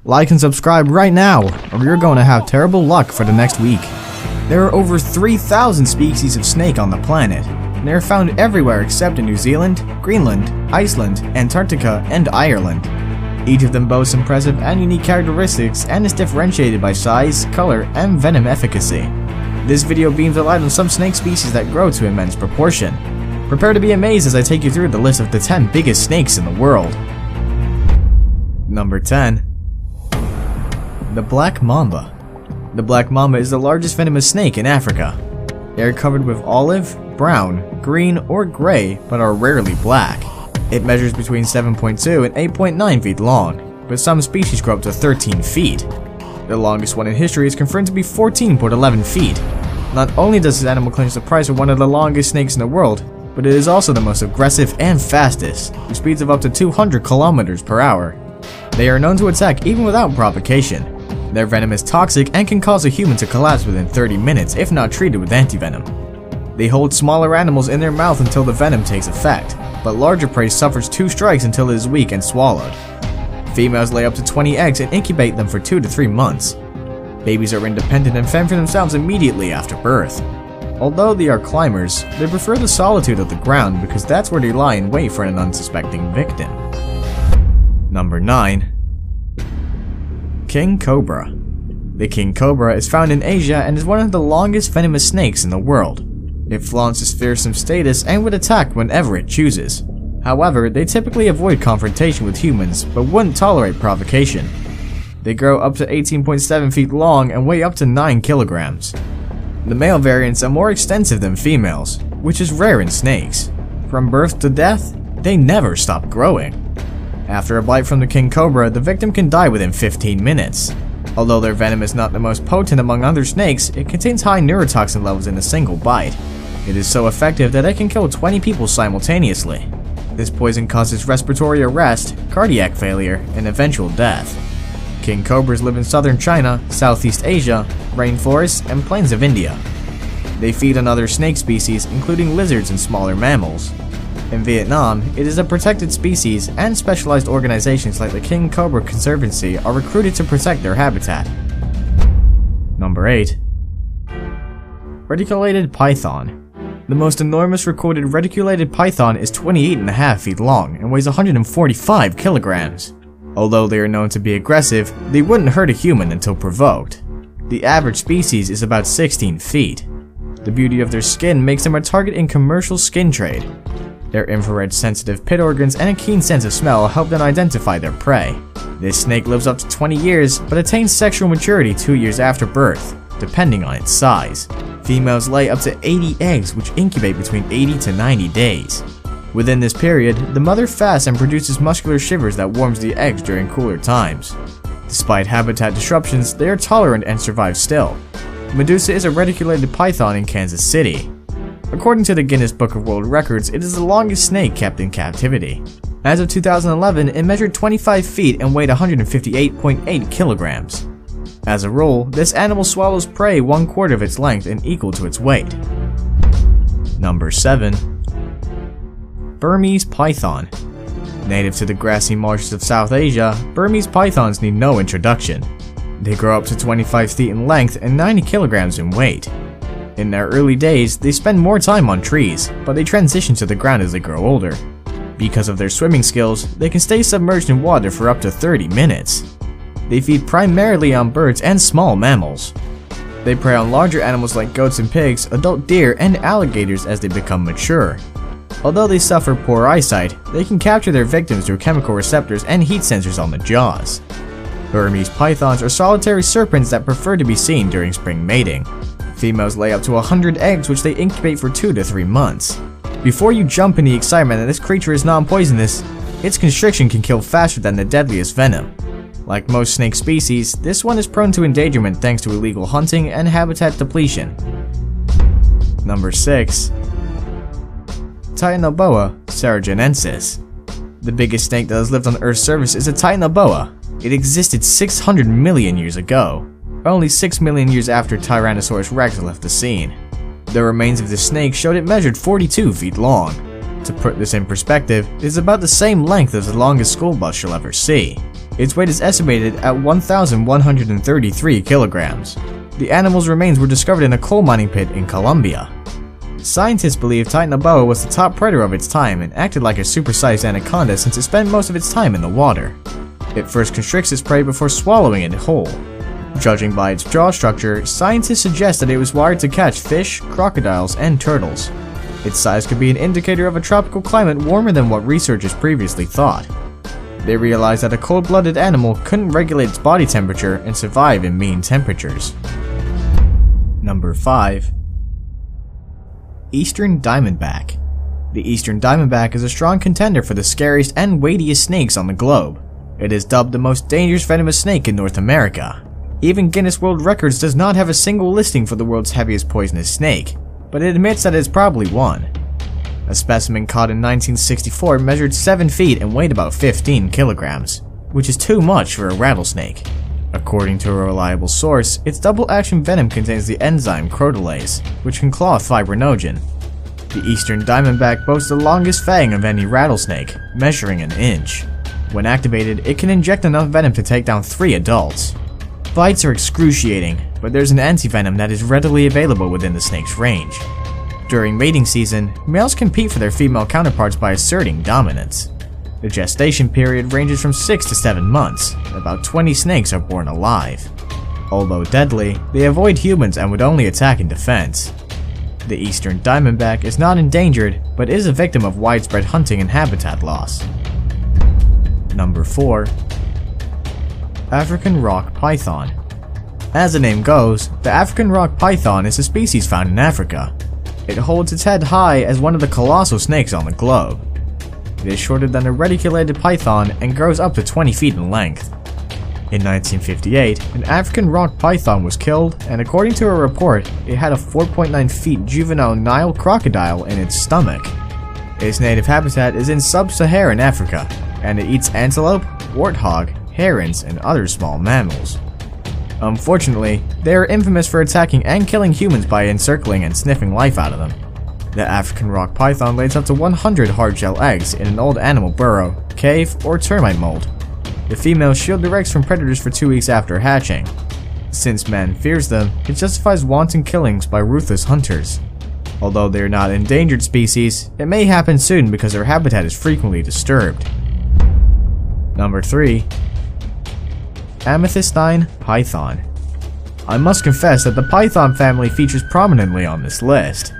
Like and subscribe right now, or you're going to have terrible luck for the next week. There are over 3,000 species of snake on the planet, and they are found everywhere except in New Zealand, Greenland, Iceland, Antarctica, and Ireland. Each of them boasts impressive and unique characteristics and is differentiated by size, color, and venom efficacy. This video beams a light on some snake species that grow to immense proportion. Prepare to be amazed as I take you through the list of the 10 biggest snakes in the world. Number 10. The Black Mamba. The Black Mamba is the largest venomous snake in Africa. They are covered with olive, brown, green, or gray, but are rarely black. It measures between 7.2 and 8.9 feet long, but some species grow up to 13 feet. The longest one in history is confirmed to be 14.11 feet. Not only does this animal clinch the prize for one of the longest snakes in the world, but it is also the most aggressive and fastest, with speeds of up to 200 kilometers per hour. They are known to attack even without provocation. Their venom is toxic and can cause a human to collapse within 30 minutes if not treated with antivenom. They hold smaller animals in their mouth until the venom takes effect, but larger prey suffers 2 strikes until it is weak and swallowed. Females lay up to 20 eggs and incubate them for 2 to 3 months. Babies are independent and fend for themselves immediately after birth. Although they are climbers, they prefer the solitude of the ground because that's where they lie in wait for an unsuspecting victim. Number 9. King Cobra. The king cobra is found in Asia and is one of the longest venomous snakes in the world. It flaunts its fearsome status and would attack whenever it chooses. However, they typically avoid confrontation with humans, but wouldn't tolerate provocation. They grow up to 18.7 feet long and weigh up to 9 kilograms. The male variants are more extensive than females, which is rare in snakes. From birth to death, they never stop growing. After a bite from the king cobra, the victim can die within 15 minutes. Although their venom is not the most potent among other snakes, it contains high neurotoxin levels in a single bite. It is so effective that it can kill 20 people simultaneously. This poison causes respiratory arrest, cardiac failure, and eventual death. King cobras live in southern China, Southeast Asia, rainforests, and plains of India. They feed on other snake species, including lizards and smaller mammals. In Vietnam, it is a protected species, and specialized organizations like the King Cobra Conservancy are recruited to protect their habitat. Number 8. Reticulated python. The most enormous recorded reticulated python is 28.5 feet long and weighs 145 kilograms. Although they are known to be aggressive, they wouldn't hurt a human until provoked. The average species is about 16 feet. The beauty of their skin makes them a target in commercial skin trade. Their infrared sensitive pit organs and a keen sense of smell help them identify their prey. This snake lives up to 20 years, but attains sexual maturity 2 years after birth, depending on its size. Females lay up to 80 eggs, which incubate between 80 to 90 days. Within this period, the mother fasts and produces muscular shivers that warms the eggs during cooler times. Despite habitat disruptions, they are tolerant and survive still. Medusa is a reticulated python in Kansas City. According to the Guinness Book of World Records, it is the longest snake kept in captivity. As of 2011, it measured 25 feet and weighed 158.8 kilograms. As a rule, this animal swallows prey 1/4 of its length and equal to its weight. Number 7. Burmese python. Native to the grassy marshes of South Asia, Burmese pythons need no introduction. They grow up to 25 feet in length and 90 kilograms in weight. In their early days, they spend more time on trees, but they transition to the ground as they grow older. Because of their swimming skills, they can stay submerged in water for up to 30 minutes. They feed primarily on birds and small mammals. They prey on larger animals like goats and pigs, adult deer, and alligators as they become mature. Although they suffer poor eyesight, they can capture their victims through chemical receptors and heat sensors on the jaws. Burmese pythons are solitary serpents that prefer to be seen during spring mating. Females lay up to 100 eggs, which they incubate for 2 to 3 months. Before you jump in the excitement that this creature is non-poisonous, its constriction can kill faster than the deadliest venom. Like most snake species, this one is prone to endangerment thanks to illegal hunting and habitat depletion. Number 6. Titanoboa ceruginosus. The biggest snake that has lived on Earth's surface is a Titanoboa. It existed 600 million years ago, only 6 million years after Tyrannosaurus rex left the scene. The remains of the snake showed it measured 42 feet long. To put this in perspective, it is about the same length as the longest school bus you'll ever see. Its weight is estimated at 1,133 kilograms. The animal's remains were discovered in a coal mining pit in Colombia. Scientists believe Titanoboa was the top predator of its time and acted like a supersized anaconda since it spent most of its time in the water. It first constricts its prey before swallowing it whole. Judging by its jaw structure, scientists suggest that it was wired to catch fish, crocodiles, and turtles. Its size could be an indicator of a tropical climate warmer than what researchers previously thought. They realized that a cold-blooded animal couldn't regulate its body temperature and survive in mean temperatures. Number 5. Eastern Diamondback. The Eastern Diamondback is a strong contender for the scariest and weightiest snakes on the globe. It is dubbed the most dangerous venomous snake in North America. Even Guinness World Records does not have a single listing for the world's heaviest poisonous snake, but it admits that it is probably one. A specimen caught in 1964 measured 7 feet and weighed about 15 kilograms, which is too much for a rattlesnake. According to a reliable source, its double-action venom contains the enzyme crotalase, which can clothe fibrinogen. The Eastern Diamondback boasts the longest fang of any rattlesnake, measuring an inch. When activated, it can inject enough venom to take down 3 adults. Bites are excruciating, but there's an antivenom that is readily available within the snake's range. During mating season, males compete for their female counterparts by asserting dominance. The gestation period ranges from 6 to 7 months. About 20 snakes are born alive. Although deadly, they avoid humans and would only attack in defense. The Eastern Diamondback is not endangered, but is a victim of widespread hunting and habitat loss. Number 4. African Rock Python. As the name goes, the African Rock Python is a species found in Africa. It holds its head high as one of the colossal snakes on the globe. It is shorter than a reticulated python and grows up to 20 feet in length. In 1958, an African rock python was killed, and according to a report, it had a 4.9 feet juvenile Nile crocodile in its stomach. Its native habitat is in sub-Saharan Africa, and it eats antelope, warthog, herons, and other small mammals. Unfortunately, they are infamous for attacking and killing humans by encircling and sniffing life out of them. The African rock python lays up to 100 hard-shell eggs in an old animal burrow, cave, or termite mold. The females shield their eggs from predators for 2 weeks after hatching. Since man fears them, it justifies wanton killings by ruthless hunters. Although they are not endangered species, it may happen soon because their habitat is frequently disturbed. Number 3. Amethystine Python. I must confess that the python family features prominently on this list.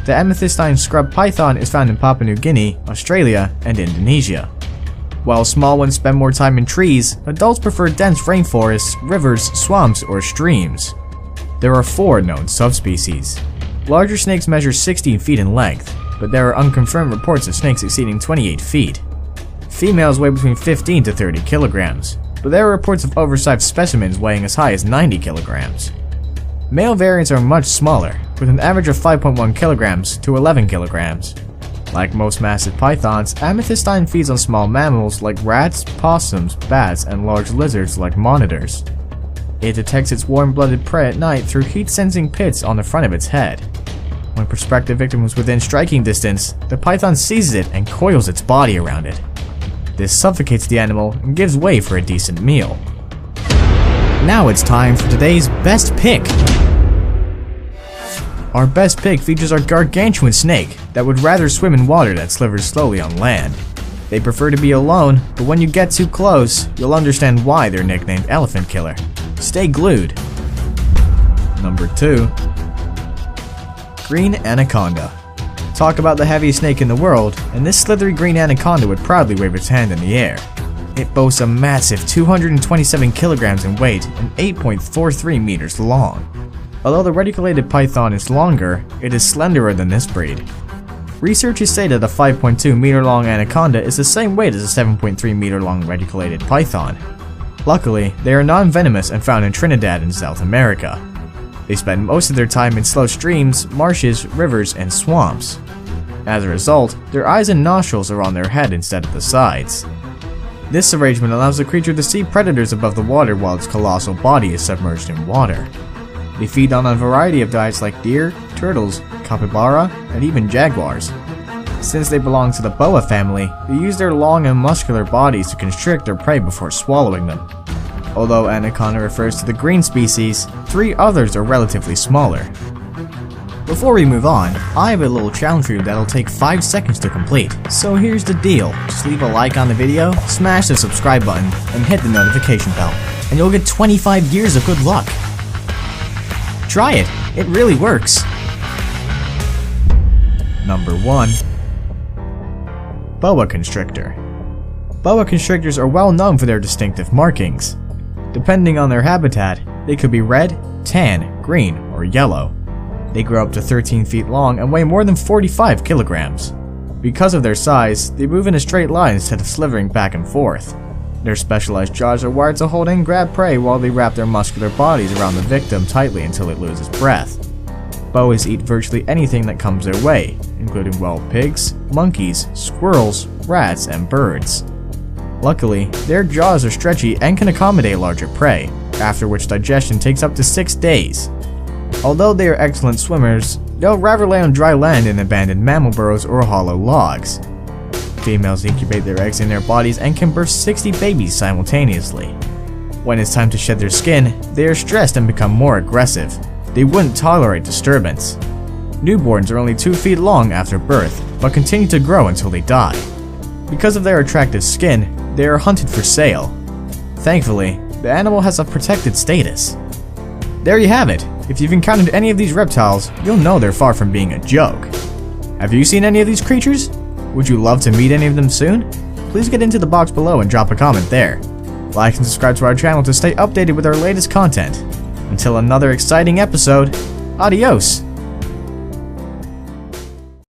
The amethystine scrub python is found in Papua New Guinea, Australia, and Indonesia. While small ones spend more time in trees, adults prefer dense rainforests, rivers, swamps, or streams. There are 4 known subspecies. Larger snakes measure 16 feet in length, but there are unconfirmed reports of snakes exceeding 28 feet. Females weigh between 15 to 30 kilograms, but there are reports of oversized specimens weighing as high as 90 kilograms. Male variants are much smaller, with an average of 5.1 kilograms to 11 kilograms. Like most massive pythons, amethystine feeds on small mammals like rats, possums, bats, and large lizards like monitors. It detects its warm-blooded prey at night through heat-sensing pits on the front of its head. When prospective victim is within striking distance, the python seizes it and coils its body around it. This suffocates the animal and gives way for a decent meal. Now it's time for today's best pick. Our best pick features our gargantuan snake that would rather swim in water that slithers slowly on land. They prefer to be alone, but when you get too close, you'll understand why they're nicknamed Elephant Killer. Stay glued. Number 2. Green Anaconda. Talk about the heaviest snake in the world, and this slithery green anaconda would proudly wave its hand in the air. It boasts a massive 227 kilograms in weight and 8.43 meters long. Although the reticulated python is longer, it is slenderer than this breed. Researchers say that a 5.2 meter long anaconda is the same weight as a 7.3 meter long reticulated python. Luckily, they are non-venomous and found in Trinidad and South America. They spend most of their time in slow streams, marshes, rivers, and swamps. As a result, their eyes and nostrils are on their head instead of the sides. This arrangement allows the creature to see predators above the water while its colossal body is submerged in water. They feed on a variety of diets like deer, turtles, capybara, and even jaguars. Since they belong to the boa family, they use their long and muscular bodies to constrict their prey before swallowing them. Although anaconda refers to the green species, 3 others are relatively smaller. Before we move on, I have a little challenge for you that'll take 5 seconds to complete. So here's the deal, just leave a like on the video, smash the subscribe button, and hit the notification bell, and you'll get 25 years of good luck. Try it, it really works. Number 1. Boa constrictor. Boa constrictors are well known for their distinctive markings. Depending on their habitat, they could be red, tan, green, or yellow. They grow up to 13 feet long and weigh more than 45 kilograms. Because of their size, they move in a straight line instead of slithering back and forth. Their specialized jaws are wired to hold and grab prey while they wrap their muscular bodies around the victim tightly until it loses breath. Boas eat virtually anything that comes their way, including wild pigs, monkeys, squirrels, rats, and birds. Luckily, their jaws are stretchy and can accommodate larger prey, after which digestion takes up to 6 days. Although they are excellent swimmers, they'll rather lay on dry land in abandoned mammal burrows or hollow logs. Females incubate their eggs in their bodies and can birth 60 babies simultaneously. When it's time to shed their skin, they are stressed and become more aggressive. They wouldn't tolerate disturbance. Newborns are only 2 feet long after birth, but continue to grow until they die. Because of their attractive skin, they are hunted for sale. Thankfully, the animal has a protected status. There you have it. If you've encountered any of these reptiles, you'll know they're far from being a joke. Have you seen any of these creatures? Would you love to meet any of them soon? Please get into the box below and drop a comment there. Like and subscribe to our channel to stay updated with our latest content. Until another exciting episode, adios!